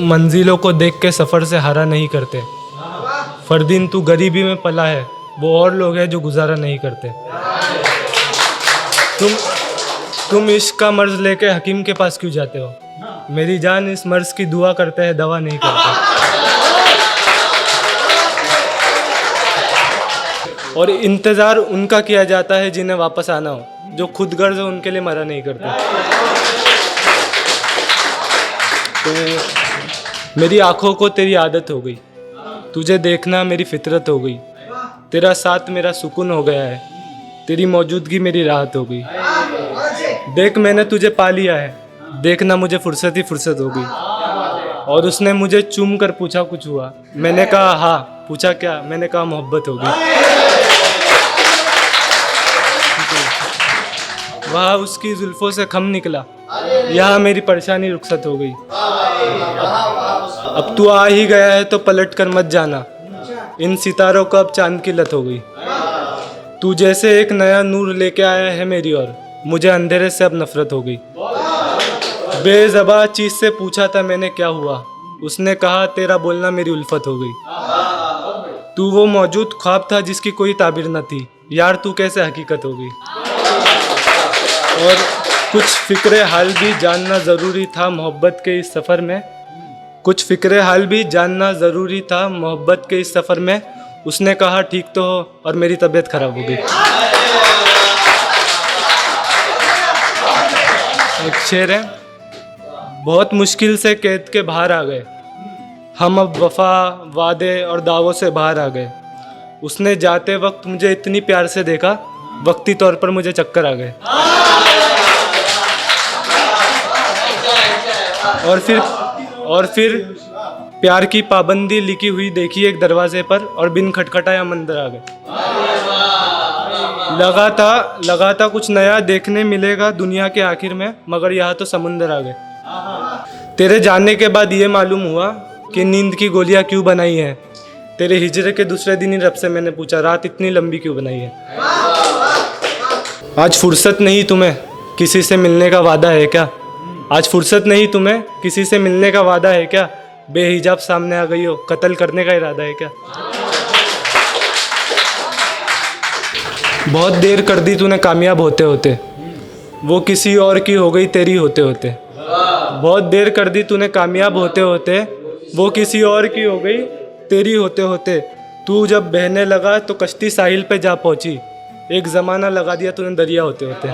मंजिलों को देख के सफ़र से हारा नहीं करते। फरदीन तू गरीबी में पला है, वो और लोग हैं जो गुजारा नहीं करते। तुम इश्क का मर्ज लेके हकीम के पास क्यों जाते हो? मेरी जान इस मर्ज की दुआ करते हैं, दवा नहीं करते। और इंतज़ार उनका किया जाता है जिन्हें वापस आना हो, जो खुद गर्ज हो उनके लिए मरा नहीं करते। तो मेरी आँखों को तेरी आदत हो गई, तुझे देखना मेरी फितरत हो गई। तेरा साथ मेरा सुकून हो गया है, तेरी मौजूदगी मेरी राहत हो गई। देख मैंने तुझे पा लिया है, देखना मुझे फुर्सत ही फुर्सत हो गई। और उसने मुझे चूम कर पूछा कुछ हुआ, मैंने कहा हाँ। पूछा क्या? मैंने कहा मोहब्बत हो गई। वहाँ उसकी जुल्फों से खम निकला, यहाँ मेरी परेशानी रुखसत हो गई। अब तू आ ही गया है तो पलट कर मत जाना, इन सितारों को अब चांद की लत हो गई। तू जैसे एक नया नूर लेके आया है मेरी ओर, मुझे अंधेरे से अब नफरत हो गई। बेज़बान चीज़ से पूछा था मैंने क्या हुआ, उसने कहा तेरा बोलना मेरी उल्फत हो गई। तू वो मौजूद ख्वाब था जिसकी कोई ताबीर न थी, यार तू कैसे हकीकत हो गई। और कुछ फ़िक्र हाल भी जानना ज़रूरी था मोहब्बत के इस सफ़र में, कुछ फ़िक्र हाल भी जानना ज़रूरी था मोहब्बत के इस सफ़र में। उसने कहा ठीक तो हो, और मेरी तबीयत ख़राब हो गई। एक शेर है, बहुत मुश्किल से कैद के बाहर आ गए हम, अब वफ़ा वादे और दावों से बाहर आ गए। उसने जाते वक्त मुझे इतनी प्यार से देखा, वक्ती तौर पर मुझे चक्कर आ गए। और फिर प्यार की पाबंदी लिखी हुई देखी एक दरवाजे पर, और बिन खटखटाए हम अंदर आ गए। लगा था कुछ नया देखने मिलेगा दुनिया के आखिर में, मगर यहाँ तो समुंदर आ गए। तेरे जाने के बाद ये मालूम हुआ कि नींद की गोलियाँ क्यों बनाई हैं। तेरे हिजरे के दूसरे दिन ही रब से मैंने पूछा रात इतनी लंबी क्यों बनाई है। आज फुर्सत नहीं तुम्हें किसी से मिलने का वादा है क्या? आज फुर्सत नहीं तुम्हें किसी से मिलने का वादा है क्या? बेहिजाब सामने आ गई हो, कत्ल करने का इरादा है क्या? बहुत देर कर दी तूने कामयाब होते होते, वो किसी और की हो गई तेरी होते होते। बहुत देर कर दी तूने कामयाब होते होते, वो किसी और की हो गई तेरी होते होते। तू जब बहने लगा तो कश्ती साहिल पे जा पहुंची, एक ज़माना लगा दिया तूने दरिया होते होते।